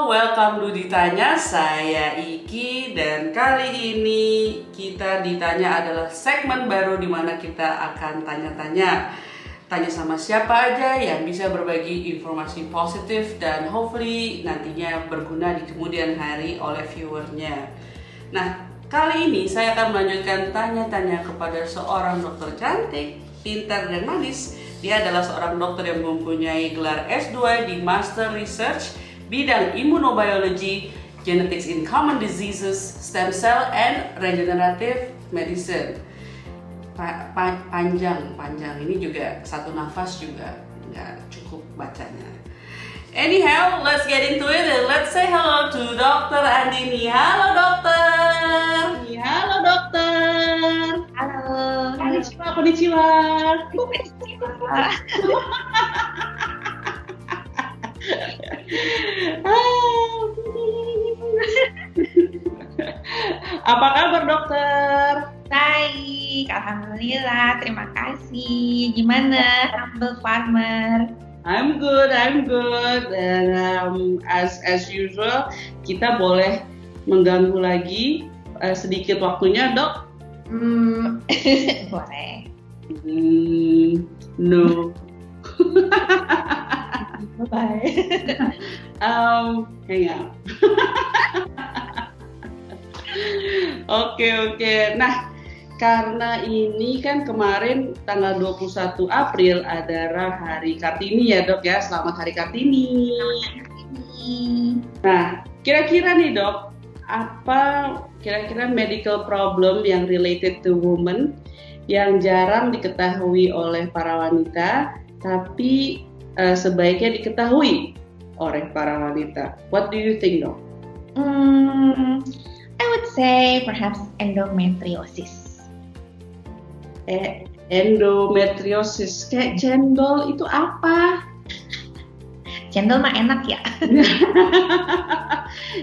welcome to Ditanya, saya Iki dan kali ini kita ditanya adalah segmen baru di mana kita akan tanya-tanya sama siapa aja yang bisa berbagi informasi positif dan hopefully nantinya berguna di kemudian hari oleh viewernya. Nah, kali ini saya akan melanjutkan tanya-tanya kepada seorang dokter cantik, pintar dan manis. Dia adalah seorang dokter yang mempunyai gelar S2 di Master Research bidang Immunobiology, Genetics in Common Diseases, Stem Cell, and Regenerative Medicine. Panjang ini juga satu nafas juga nggak cukup bacanya. Anyhow, let's get into it and let's say hello to Dr. Andini. Halo dokter. Halo dokter. Halo. Konnichiwa. Konnichiwa. Apa kabar dokter? Baik, alhamdulillah, terima kasih. Gimana, humble farmer? I'm good. Dan as usual, kita boleh mengganggu lagi sedikit waktunya, dok? Boleh. No. Bye. Hang out. Oke. Nah, karena ini kan kemarin tanggal 21 April adalah Hari Kartini ya dok ya. Selamat Hari Kartini. Nah, kira-kira nih dok, apa kira-kira medical problem yang related to women yang jarang diketahui oleh para wanita, tapi sebaiknya diketahui oleh para wanita? What do you think dok? I would say perhaps endometriosis. Endometriosis, kayak cendol itu apa? Cendol mah enak ya.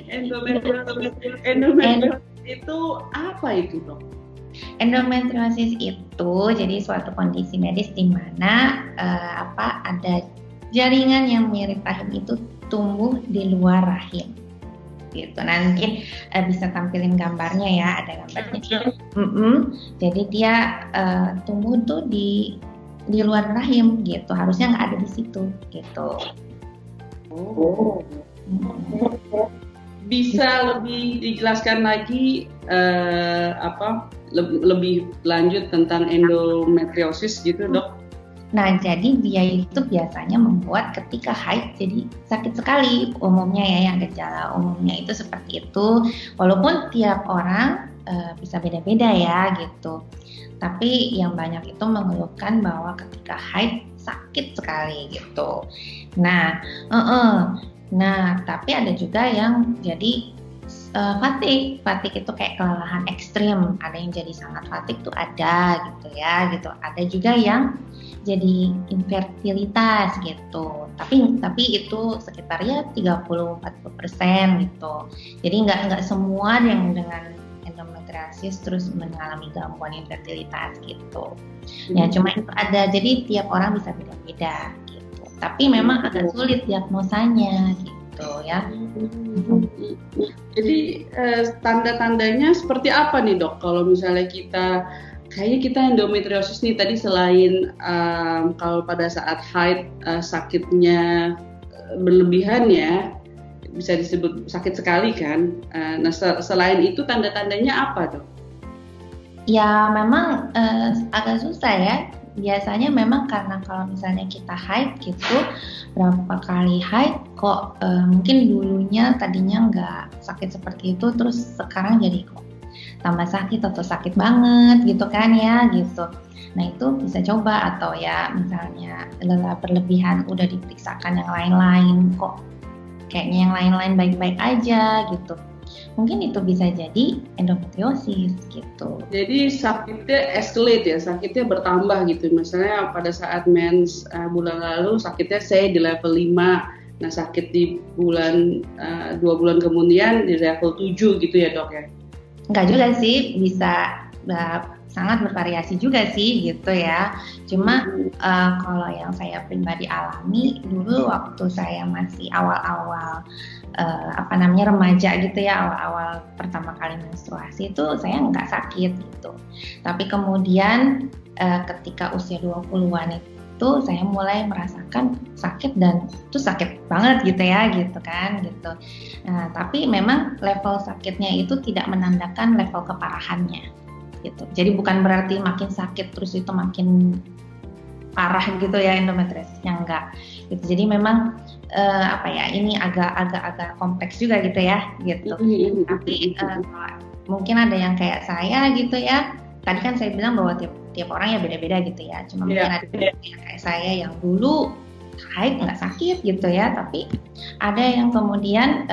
Endometriosis itu apa itu dok? Endometriosis itu jadi suatu kondisi medis di mana ada jaringan yang mirip rahim itu tumbuh di luar rahim. Gitu. Nanti bisa tampilin gambarnya ya, ada gambarnya. Jadi dia tumbuh tuh di luar rahim gitu, harusnya nggak ada di situ gitu. Bisa lebih dijelaskan lagi lebih lanjut tentang endometriosis gitu dok? Nah, jadi dia itu biasanya membuat ketika haid jadi sakit sekali umumnya ya, yang gejala umumnya itu seperti itu. Walaupun tiap orang bisa beda-beda ya gitu. Tapi yang banyak itu mengeluhkan bahwa ketika haid sakit sekali gitu. Nah, tapi ada juga yang jadi fatigue itu kayak kelelahan ekstrim. Ada yang jadi sangat fatigue tuh ada gitu ya gitu. Ada juga yang jadi infertilitas gitu. Tapi itu sekitar ya 30-40% gitu. Jadi nggak semua yang dengan endometriosis terus mengalami gangguan infertilitas gitu. Ya cuma itu ada. Jadi tiap orang bisa beda-beda gitu. Tapi memang agak sulit diagnosanya gitu ya. Jadi tanda-tandanya seperti apa nih dok? Kalau misalnya kayaknya kita endometriosis nih tadi selain kalau pada saat haid sakitnya berlebihan ya, bisa disebut sakit sekali kan. Nah selain itu tanda-tandanya apa dok? Ya memang agak susah ya. Biasanya memang karena kalau misalnya kita haid gitu, berapa kali haid kok mungkin dulunya tadinya nggak sakit seperti itu, terus sekarang jadi kok tambah sakit atau sakit banget gitu kan ya gitu. Nah itu bisa coba, atau ya misalnya lelah berlebihan udah diperiksakan yang lain-lain kok kayaknya yang lain-lain baik-baik aja gitu. Mungkin itu bisa jadi endometriosis gitu. Jadi sakitnya escalate ya, sakitnya bertambah gitu. Misalnya pada saat mens bulan lalu sakitnya saya di level 5. Nah sakit di bulan 2 bulan kemudian di level 7 gitu ya dok ya? Enggak juga sih, bisa sangat bervariasi juga sih gitu ya. Cuma kalau yang saya pribadi alami dulu waktu saya masih awal-awal remaja gitu ya, awal-awal pertama kali menstruasi itu saya nggak sakit gitu. Tapi kemudian ketika usia 20-an itu saya mulai merasakan sakit dan itu sakit banget gitu ya gitu kan gitu. Nah, tapi memang level sakitnya itu tidak menandakan level keparahannya gitu. Jadi bukan berarti makin sakit terus itu makin parah gitu ya endometriosisnya, enggak gitu. Jadi memang ini agak kompleks juga gitu ya gitu. Tapi mungkin ada yang kayak saya gitu ya. Tadi kan saya bilang bahwa tiap orang ya beda-beda gitu ya. Cuma mungkin ada yang kayak saya yang dulu haid nggak sakit gitu ya. Tapi ada yang kemudian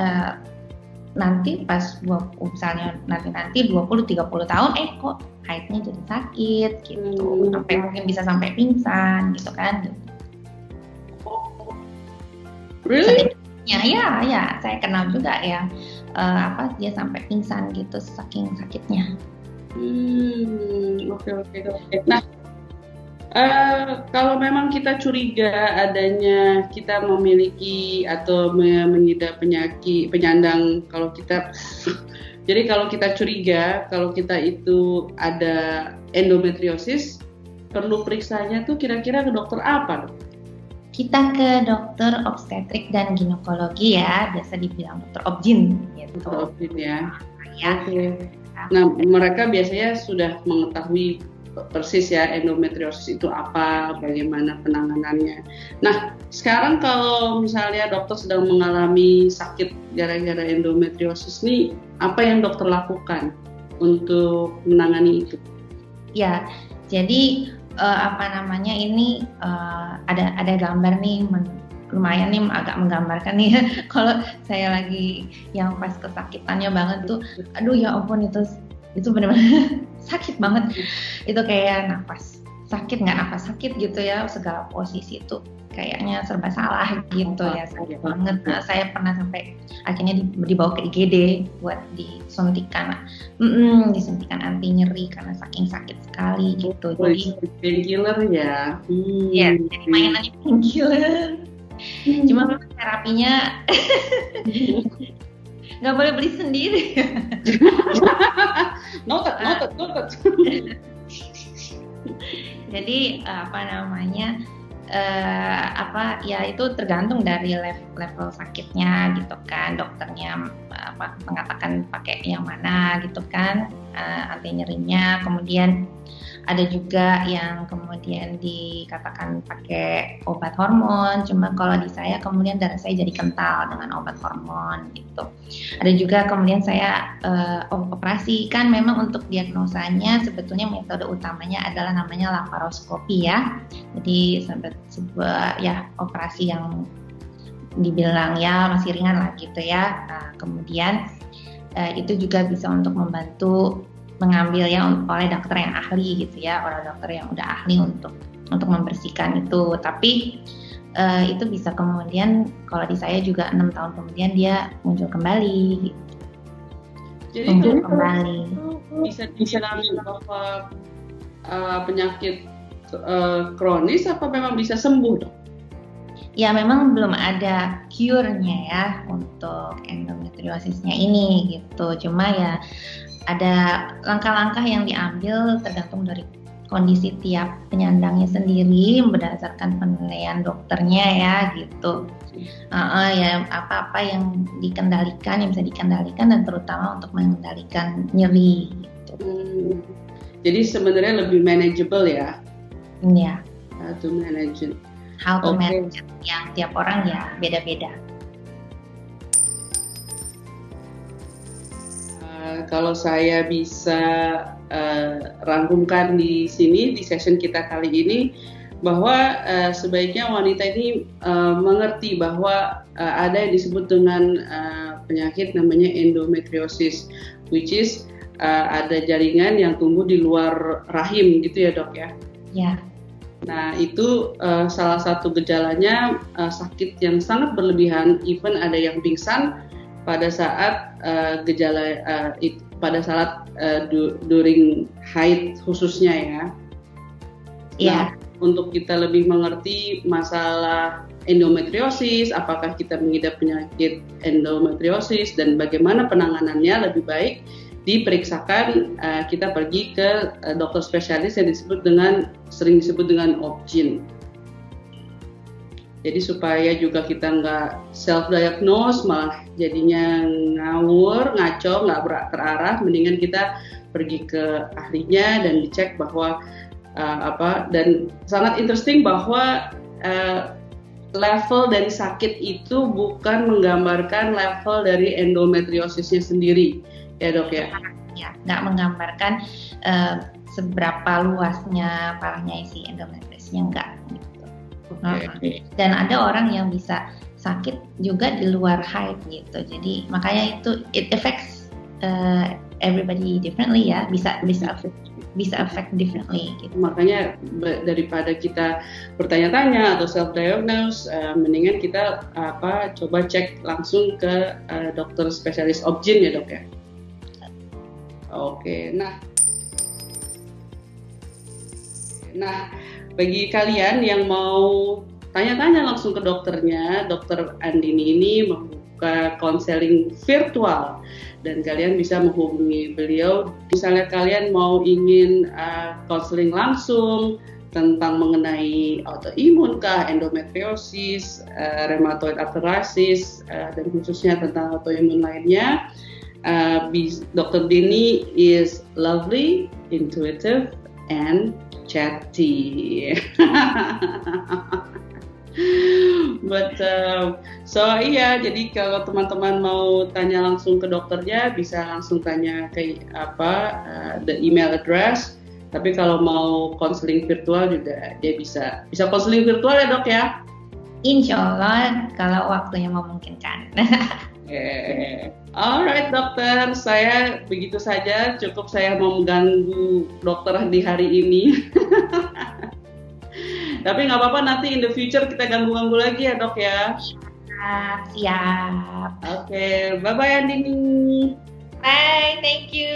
nanti pas misalnya nanti 20-30 tahun kok haidnya jadi sakit gitu. Sampai mungkin bisa sampai pingsan gitu kan gitu. Really? Ya, saya kenal juga yang dia sampai pingsan gitu saking sakitnya. Oke. Nah, kalau memang kita curiga adanya kita memiliki atau mengidap penyakit penyandang, jadi kalau kita curiga kalau kita itu ada endometriosis, perlu periksanya tuh kira-kira ke dokter apa? Kita ke dokter obstetrik dan ginekologi ya, biasa dibilang dokter obgyn gitu. Dokter obgyn ya. Oke. Nah, mereka biasanya sudah mengetahui persis ya endometriosis itu apa, bagaimana penanganannya. Nah, sekarang kalau misalnya dokter sedang mengalami sakit gara-gara endometriosis nih, apa yang dokter lakukan untuk menangani itu? Ya, jadi ini ada gambar nih, lumayan nih agak menggambarkan nih ya. Kalau saya lagi yang pas kesakitannya banget tuh, aduh ya ampun itu benar-benar sakit banget. Itu kayak napas sakit nggak napas sakit gitu ya, segala posisi itu kayaknya serba salah gitu ya, sakit banget. Nah, saya pernah sampai akhirnya dibawa ke IGD buat disuntikan anti nyeri karena saking sakit sekali gitu. Jadi painkiller ya. Ya, jadi mainannya painkiller. Cuma memang terapinya nggak boleh beli sendiri. Noted. Jadi itu tergantung dari level sakitnya gitu kan. Dokternya mengatakan pakai yang mana gitu kan, anti nyerinya. Kemudian ada juga yang kemudian dikatakan pakai obat hormon. Cuma kalau di saya kemudian darah saya jadi kental dengan obat hormon gitu. Ada juga kemudian saya operasi, kan memang untuk diagnosanya sebetulnya metode utamanya adalah namanya laparoskopi ya. Jadi sebuah ya operasi yang dibilang ya masih ringan lah gitu ya. Nah, kemudian itu juga bisa untuk membantu mengambil ya oleh dokter yang ahli gitu ya, oleh dokter yang udah ahli untuk membersihkan itu. Tapi itu bisa kemudian kalau di saya juga 6 tahun kemudian dia muncul kembali. Jadi muncul kembali. Bisa dibilang bahwa penyakit kronis apa memang bisa sembuh dok? Ya memang belum ada cure-nya ya untuk endometriosisnya ini gitu. Cuma ya ada langkah-langkah yang diambil tergantung dari kondisi tiap penyandangnya sendiri berdasarkan penilaian dokternya ya gitu. Ya apa-apa yang bisa dikendalikan dan terutama untuk mengendalikan nyeri gitu. Jadi sebenarnya lebih manageable ya? Iya. To manage. How to manage yang tiap orang ya beda-beda. Kalau saya bisa rangkumkan di sini di session kita kali ini bahwa sebaiknya wanita ini mengerti bahwa ada yang disebut dengan penyakit namanya endometriosis, which is ada jaringan yang tumbuh di luar rahim gitu ya dok ya? Ya. Nah itu salah satu gejalanya sakit yang sangat berlebihan, even ada yang pingsan pada saat gejala pada saat during haid khususnya ya. Iya. Nah, untuk kita lebih mengerti masalah endometriosis, apakah kita mengidap penyakit endometriosis dan bagaimana penanganannya, lebih baik diperiksakan, kita pergi ke dokter spesialis yang sering disebut dengan OB-GYN. Jadi supaya juga kita nggak self-diagnose, malah jadinya ngawur, ngaco, nggak terarah, mendingan kita pergi ke ahlinya dan dicek bahwa dan sangat interesting bahwa level dari sakit itu bukan menggambarkan level dari endometriosisnya sendiri, ya dok ya? Ya, nggak menggambarkan seberapa luasnya parahnya si endometriosisnya, enggak. Okay. Dan ada orang yang bisa sakit juga di luar haid gitu. Jadi makanya itu it affects everybody differently ya. Bisa affect differently gitu. Makanya daripada kita bertanya-tanya atau self diagnose, mendingan kita coba cek langsung ke dokter spesialis OB-GYN ya dok ya. Oke, nah bagi kalian yang mau tanya-tanya langsung ke dokternya, Dokter Andini ini membuka konseling virtual dan kalian bisa menghubungi beliau. Misalnya kalian mau ingin konseling langsung tentang mengenai autoimun kah, endometriosis, rheumatoid arthritis, dan khususnya tentang autoimun lainnya, Dr. Dini is lovely, intuitive, and chatty. But jadi kalau teman-teman mau tanya langsung ke dokternya, bisa langsung tanya ke the email address. Tapi kalau mau konseling virtual juga dia bisa konseling virtual ya dok ya. Insya Allah kalau waktunya memungkinkan. Alright dokter, saya begitu saja, cukup saya mau mengganggu dokter di hari ini. Tapi nggak apa-apa, nanti in the future kita ganggu-ganggu lagi ya dok ya. Siap. Oke, bye-bye Andini. Bye, thank you.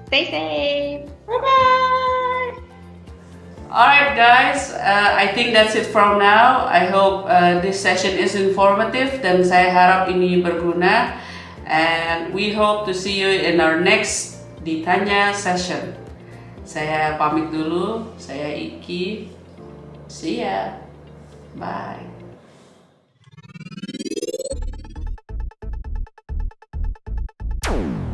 Stay safe. Bye-bye. Alright guys, I think that's it from now. I hope this session is informative dan saya harap ini berguna. And we hope to see you in our next Ditanya session. Saya pamit dulu, saya Iki. See ya. Bye.